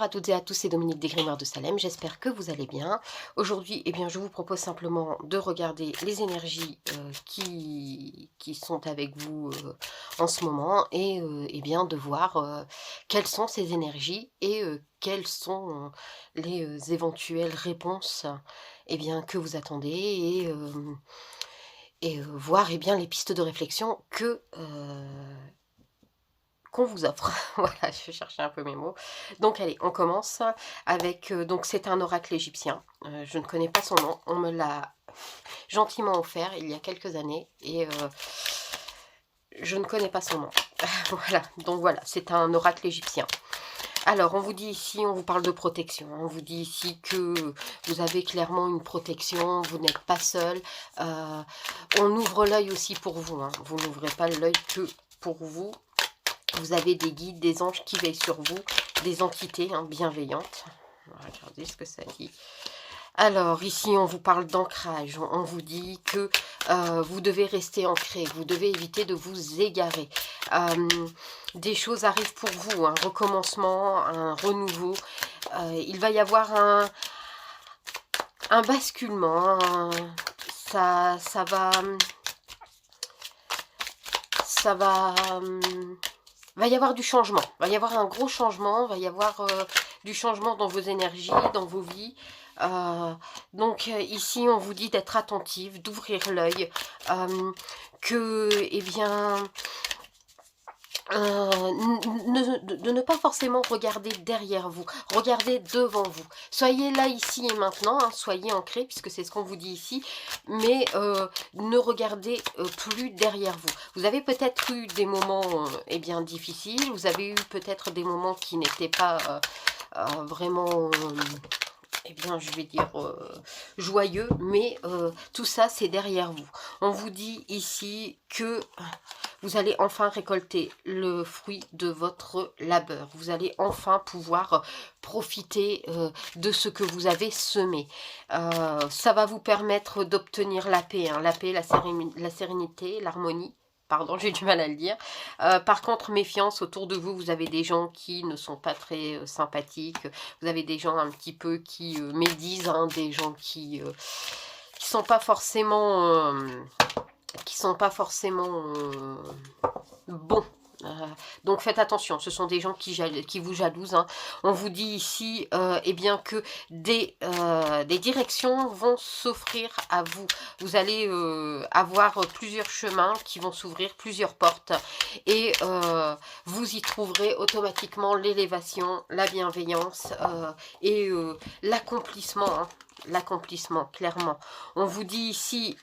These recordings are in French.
à toutes et à tous, c'est Dominique des Grimoires de Salem, j'espère que vous allez bien. Aujourd'hui, eh bien, je vous propose simplement de regarder les énergies qui sont avec vous en ce moment et eh bien, de voir quelles sont ces énergies et quelles sont les éventuelles réponses eh bien, que vous attendez et voir eh bien, les pistes de réflexion qu'on vous offre. Voilà, je cherchais un peu mes mots. Donc allez, on commence avec, donc c'est un oracle égyptien. Je ne connais pas son nom, on me l'a gentiment offert il y a quelques années et je ne connais pas son nom. Voilà, donc voilà, c'est un oracle égyptien. Alors, on vous dit ici, on vous parle de protection. On vous dit ici que vous avez clairement une protection, vous n'êtes pas seul. On ouvre l'œil aussi pour vous, hein. Vous n'ouvrez pas l'œil que pour vous. Vous avez des guides, des anges qui veillent sur vous, des entités bienveillantes. On va regarder ce que ça dit. Alors, ici, on vous parle d'ancrage. On vous dit que vous devez rester ancré. Vous devez éviter de vous égarer. Des choses arrivent pour vous. Un recommencement, un renouveau. Il va y avoir un basculement. Ça va y avoir du changement, va y avoir un gros changement, va y avoir du changement dans vos énergies, dans vos vies. Donc ici, on vous dit d'être attentif, d'ouvrir l'œil, que, eh bien, de ne pas forcément regarder derrière vous, regardez devant vous. Soyez là, ici et maintenant, hein, soyez ancrés, puisque c'est ce qu'on vous dit ici, mais ne regardez plus derrière vous. Vous avez peut-être eu des moments eh bien, difficiles, vous avez eu peut-être des moments qui n'étaient pas vraiment... eh bien, je vais dire joyeux, mais tout ça, c'est derrière vous. On vous dit ici que vous allez enfin récolter le fruit de votre labeur. Vous allez enfin pouvoir profiter de ce que vous avez semé. Ça va vous permettre d'obtenir la paix, hein, la paix, la sérénité, l'harmonie. Pardon, j'ai du mal à le dire. Par contre, méfiance, autour de vous, vous avez des gens qui ne sont pas très sympathiques. Vous avez des gens un petit peu qui médisent, hein, des gens qui sont pas forcément... bons. Donc faites attention, ce sont des gens qui vous jalousent, hein. On vous dit ici eh bien que des directions vont s'offrir à vous. Vous allez avoir plusieurs chemins qui vont s'ouvrir, plusieurs portes, et vous y trouverez automatiquement l'élévation, la bienveillance et l'accomplissement, hein, l'accomplissement, clairement. On vous dit ici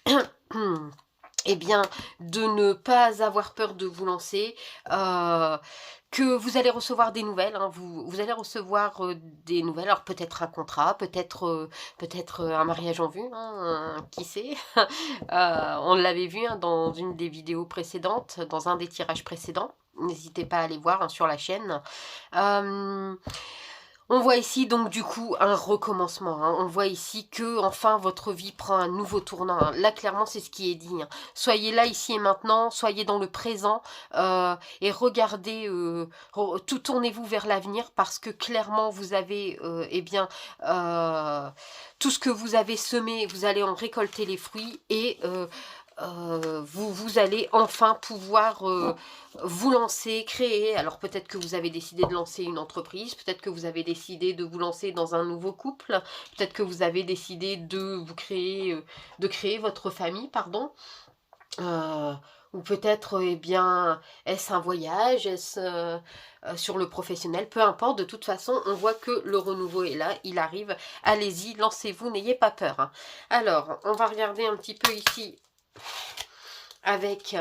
eh bien, de ne pas avoir peur de vous lancer, que vous allez recevoir des nouvelles, hein, vous allez recevoir des nouvelles, alors peut-être un contrat, peut-être un mariage en vue, hein, qui sait. On l'avait vu, hein, dans une des vidéos précédentes, dans un des tirages précédents, n'hésitez pas à aller voir, hein, sur la chaîne. On voit ici donc du coup un recommencement, hein. On voit ici que enfin votre vie prend un nouveau tournant, hein. Là clairement c'est ce qui est dit, hein. Soyez là ici et maintenant, soyez dans le présent et regardez, tout tournez-vous vers l'avenir, parce que clairement vous avez eh bien tout ce que vous avez semé, vous allez en récolter les fruits, et vous allez enfin pouvoir vous lancer, créer. Alors peut-être que vous avez décidé de lancer une entreprise, peut-être que vous avez décidé de vous lancer dans un nouveau couple, peut-être que vous avez décidé de vous créer, de créer votre famille, pardon. Ou peut-être, eh bien, est-ce un voyage, est-ce sur le professionnel, peu importe, de toute façon, on voit que le renouveau est là, il arrive, allez-y, lancez-vous, n'ayez pas peur, hein. Alors, on va regarder un petit peu ici, avec,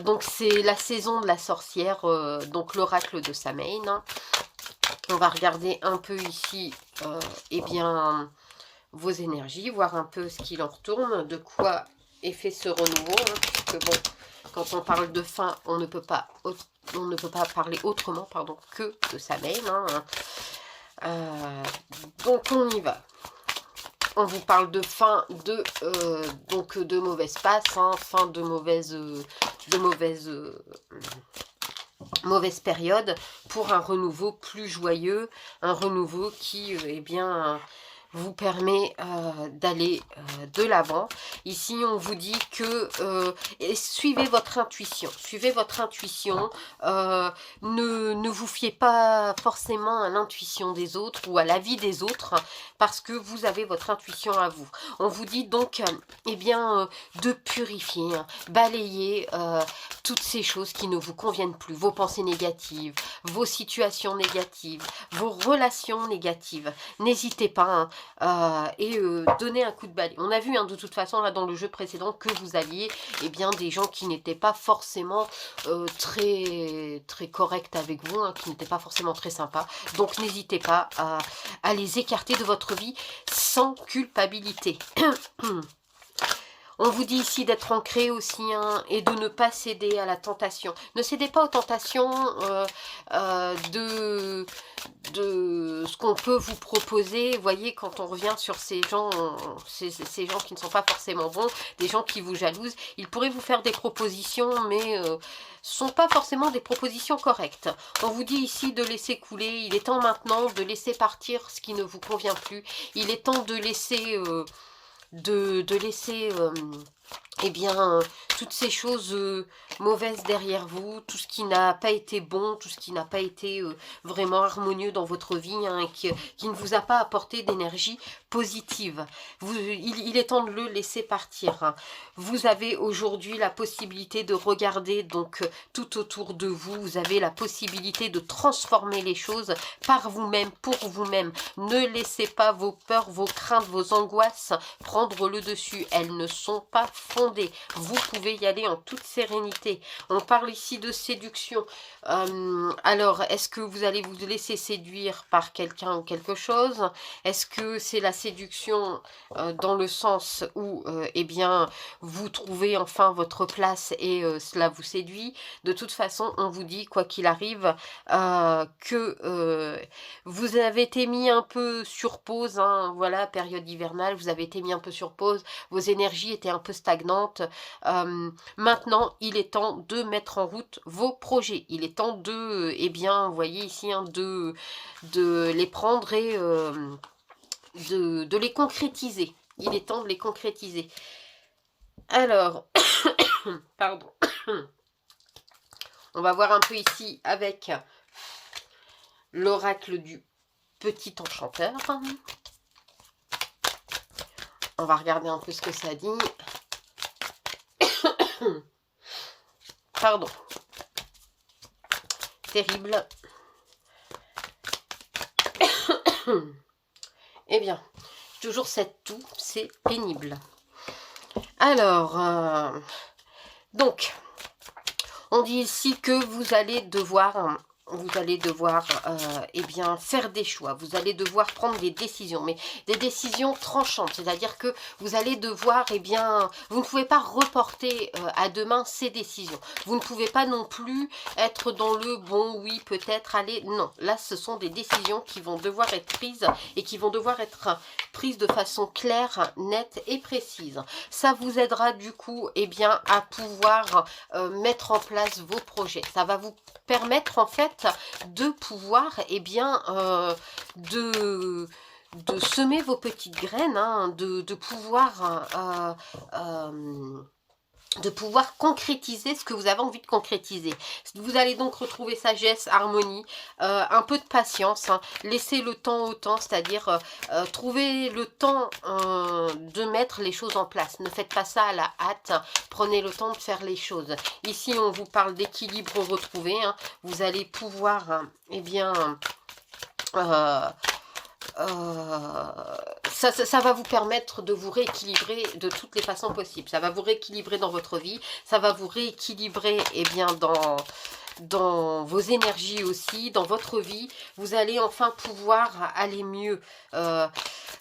donc c'est la saison de la sorcière, donc l'oracle de Samhain, hein. On va regarder un peu ici, eh bien, vos énergies, voir un peu ce qu'il en retourne, de quoi est fait ce renouveau, hein, puisque bon, quand on parle de fin, on ne peut pas parler autrement, pardon, que de Samhain, hein. Donc on y va. On vous parle de fin de donc de mauvaises passes, hein, fin de mauvaises mauvaise période pour un renouveau plus joyeux, un renouveau qui, eh bien, vous permet d'aller de l'avant. Ici, on vous dit que suivez votre intuition. Suivez votre intuition. Ne vous fiez pas forcément à l'intuition des autres ou à l'avis des autres parce que vous avez votre intuition à vous. On vous dit donc eh bien, de purifier, hein, balayer toutes ces choses qui ne vous conviennent plus. Vos pensées négatives, vos situations négatives, vos relations négatives. N'hésitez pas, hein, donner un coup de balai. On a vu, hein, de toute façon là dans le jeu précédent que vous aviez bien des gens qui n'étaient pas forcément très corrects avec vous, hein, qui n'étaient pas forcément très sympas. Donc n'hésitez pas à les écarter de votre vie sans culpabilité. On vous dit ici d'être ancré aussi, hein, et de ne pas céder à la tentation. Ne cédez pas aux tentations de ce qu'on peut vous proposer. Vous voyez, quand on revient sur ces gens, ces gens qui ne sont pas forcément bons, des gens qui vous jalousent, ils pourraient vous faire des propositions, mais sont pas forcément des propositions correctes. On vous dit ici de laisser couler. Il est temps maintenant de laisser partir ce qui ne vous convient plus. Il est temps de laisser... eh bien, toutes ces choses mauvaises derrière vous, tout ce qui n'a pas été bon, tout ce qui n'a pas été vraiment harmonieux dans votre vie, hein, et qui ne vous a pas apporté d'énergie positive. Il est temps de le laisser partir, hein. Vous avez aujourd'hui la possibilité de regarder donc tout autour de vous. Vous avez la possibilité de transformer les choses par vous-même, pour vous-même. Ne laissez pas vos peurs, vos craintes, vos angoisses prendre le dessus. Elles ne sont pas fondées. Vous pouvez y aller en toute sérénité. On parle ici de séduction. Alors, est-ce que vous allez vous laisser séduire par quelqu'un ou quelque chose? Est-ce que c'est la séduction dans le sens où, eh bien, vous trouvez enfin votre place et cela vous séduit? De toute façon, on vous dit, quoi qu'il arrive, que vous avez été mis un peu sur pause, hein, voilà, période hivernale, vous avez été mis un peu sur pause, vos énergies étaient un peu stagnantes. Maintenant, il est temps de mettre en route vos projets. Il est temps de, eh bien, vous voyez ici, hein, de les prendre et de les concrétiser. Il est temps de les concrétiser. Alors, pardon. On va voir un peu ici avec l'oracle du petit enchanteur. On va regarder un peu ce que ça dit. Pardon. Terrible. Eh bien, toujours cette toux, c'est pénible. Alors, donc, on dit ici que vous allez devoir eh bien, faire des choix. Vous allez devoir prendre des décisions, mais des décisions tranchantes. C'est-à-dire que vous allez devoir, eh bien, vous ne pouvez pas reporter à demain ces décisions. Vous ne pouvez pas non plus être dans le bon, oui, peut-être, aller. Non, là, ce sont des décisions qui vont devoir être prises et qui vont devoir être prises de façon claire, nette et précise. Ça vous aidera du coup, eh bien, à pouvoir mettre en place vos projets. Ça va vous permettre en fait de pouvoir eh bien de semer vos petites graines, hein, de pouvoir concrétiser ce que vous avez envie de concrétiser. Vous allez donc retrouver sagesse, harmonie, un peu de patience, hein. Laissez le temps au temps, c'est-à-dire trouver le temps de mettre les choses en place. Ne faites pas ça à la hâte, prenez le temps de faire les choses. Ici, on vous parle d'équilibre retrouvé, hein. Vous allez pouvoir, eh bien... ça va vous permettre de vous rééquilibrer de toutes les façons possibles. Ça va vous rééquilibrer dans votre vie, ça va vous rééquilibrer eh bien, dans vos énergies aussi, dans votre vie. Vous allez enfin pouvoir aller mieux.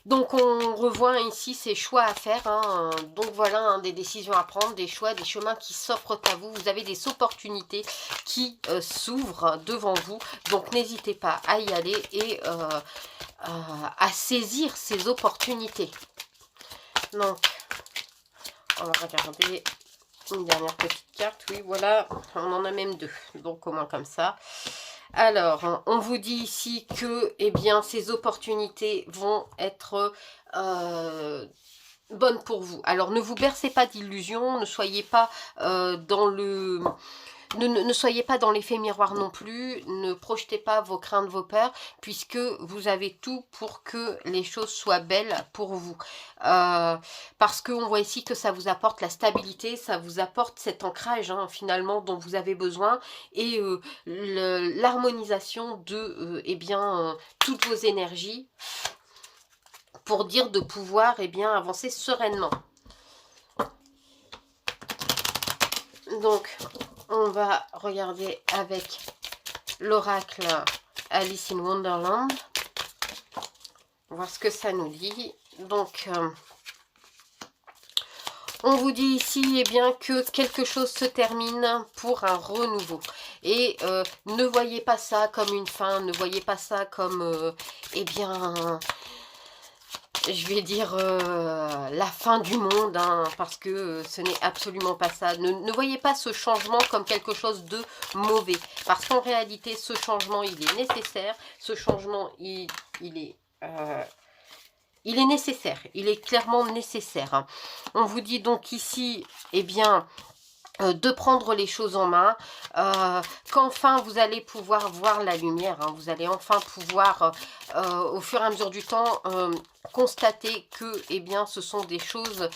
Donc on revoit ici ces choix à faire, hein. Donc voilà, hein, des décisions à prendre, des choix, des chemins qui s'offrent à vous. Vous avez des opportunités qui s'ouvrent devant vous. Donc n'hésitez pas à y aller et à saisir ces opportunités. Donc, on va regarder. Une dernière petite carte, oui, voilà, on en a même deux, donc au moins comme ça. Alors, on vous dit ici que, eh bien, ces opportunités vont être bonnes pour vous. Alors, ne vous bercez pas d'illusions, ne soyez pas dans le... Ne soyez pas dans l'effet miroir non plus, ne projetez pas vos craintes, vos peurs, puisque vous avez tout pour que les choses soient belles pour vous. Parce qu'on voit ici que ça vous apporte la stabilité, ça vous apporte cet ancrage finalement dont vous avez besoin, et l'harmonisation de eh bien, toutes vos énergies, pour dire de pouvoir eh bien, avancer sereinement. Donc, on va regarder avec l'oracle Alice in Wonderland, voir ce que ça nous dit. Donc, on vous dit ici eh bien, que quelque chose se termine pour un renouveau. Et ne voyez pas ça comme une fin, ne voyez pas ça comme, eh bien, je vais dire la fin du monde, parce que ce n'est absolument pas ça. Ne voyez pas ce changement comme quelque chose de mauvais, parce qu'en réalité, ce changement, il est nécessaire. Ce changement, il est nécessaire, il est clairement nécessaire. On vous dit donc ici, eh bien, de prendre les choses en main, qu'enfin vous allez pouvoir voir la lumière, vous allez enfin pouvoir, au fur et à mesure du temps, constater que eh bien, ce sont des choses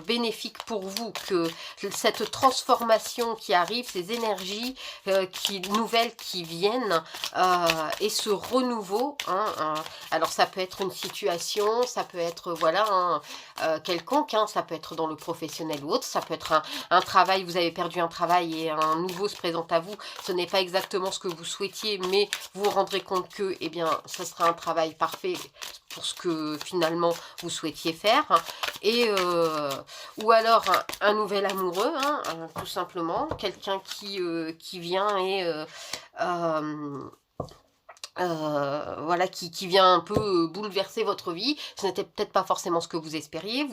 bénéfiques pour vous, que cette transformation qui arrive, ces énergies nouvelles qui viennent, et ce renouveau, alors ça peut être une situation, ça peut être voilà quelconque, ça peut être dans le professionnel ou autre, ça peut être un travail, vous avez perdu un travail et un nouveau se présente à vous, ce n'est pas exactement ce que vous souhaitiez, mais vous vous rendrez compte que eh bien, ce sera un travail parfait pour ce que finalement vous souhaitiez faire, et ou alors un nouvel amoureux, tout simplement, quelqu'un qui vient et voilà, qui vient un peu bouleverser votre vie. Ce n'était peut-être pas forcément ce que vous espériez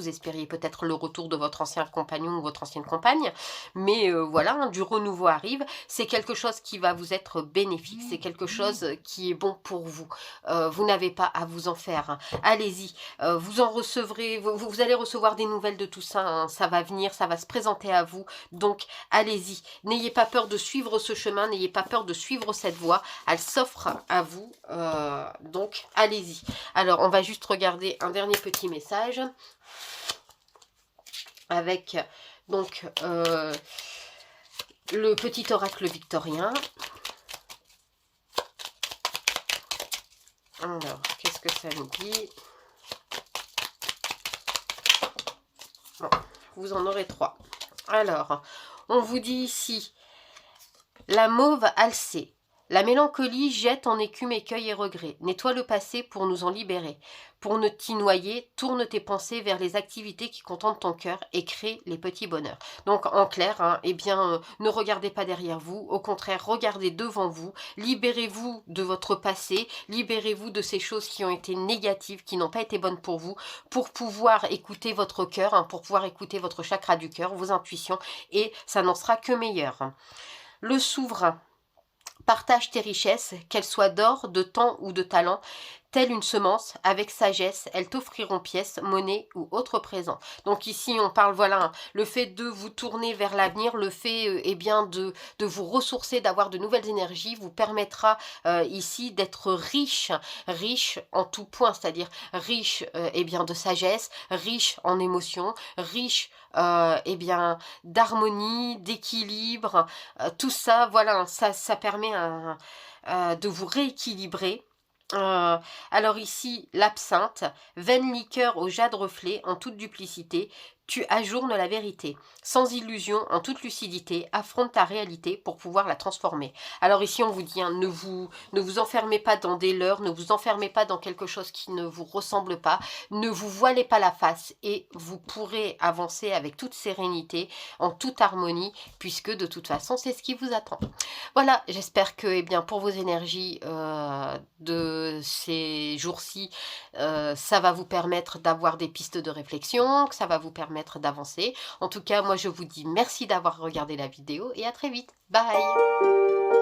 peut-être le retour de votre ancien compagnon ou votre ancienne compagne, mais voilà, du renouveau arrive, c'est quelque chose qui va vous être bénéfique, c'est quelque chose qui est bon pour vous, vous n'avez pas à vous en faire, allez-y, vous en recevrez, vous allez recevoir des nouvelles de tout ça, ça va venir, ça va se présenter à vous, donc allez-y, n'ayez pas peur de suivre ce chemin, n'ayez pas peur de suivre cette voie, elle s'offre à vous. Donc allez-y. Alors on va juste regarder un dernier petit message avec donc le petit oracle victorien. Alors qu'est-ce que ça nous dit? Bon, vous en aurez 3. Alors on vous dit ici la mauve alcée. La mélancolie jette en écume écueil et regret. Nettoie le passé pour nous en libérer. Pour ne t'y noyer, tourne tes pensées vers les activités qui contentent ton cœur et crée les petits bonheurs. Donc en clair, eh bien, ne regardez pas derrière vous, au contraire, regardez devant vous, libérez-vous de votre passé, libérez-vous de ces choses qui ont été négatives, qui n'ont pas été bonnes pour vous, pour pouvoir écouter votre cœur, pour pouvoir écouter votre chakra du cœur, vos intuitions, et ça n'en sera que meilleur. Le souverain. Partage tes richesses, qu'elles soient d'or, de temps ou de talent, telle une semence, avec sagesse, elles t'offriront pièces, monnaie ou autre présent. Donc ici, on parle, voilà, le fait de vous tourner vers l'avenir, le fait eh bien, de vous ressourcer, d'avoir de nouvelles énergies, vous permettra ici d'être riche, riche en tout point, c'est-à-dire riche eh bien, de sagesse, riche en émotions, riche eh bien, d'harmonie, d'équilibre, tout ça, voilà, ça permet de vous rééquilibrer. Alors ici, l'absinthe, vaine liqueur au jade reflet, en toute duplicité, tu ajournes la vérité. Sans illusion, en toute lucidité, affronte ta réalité pour pouvoir la transformer. Alors ici, on vous dit, ne vous enfermez pas dans des leurres, ne vous enfermez pas dans quelque chose qui ne vous ressemble pas, ne vous voilez pas la face et vous pourrez avancer avec toute sérénité, en toute harmonie, puisque de toute façon, c'est ce qui vous attend. Voilà, j'espère que eh bien, pour vos énergies de ces jours-ci, ça va vous permettre d'avoir des pistes de réflexion, que ça va vous permettre permettre d'avancer. En tout cas, moi je vous dis merci d'avoir regardé la vidéo et à très vite. Bye!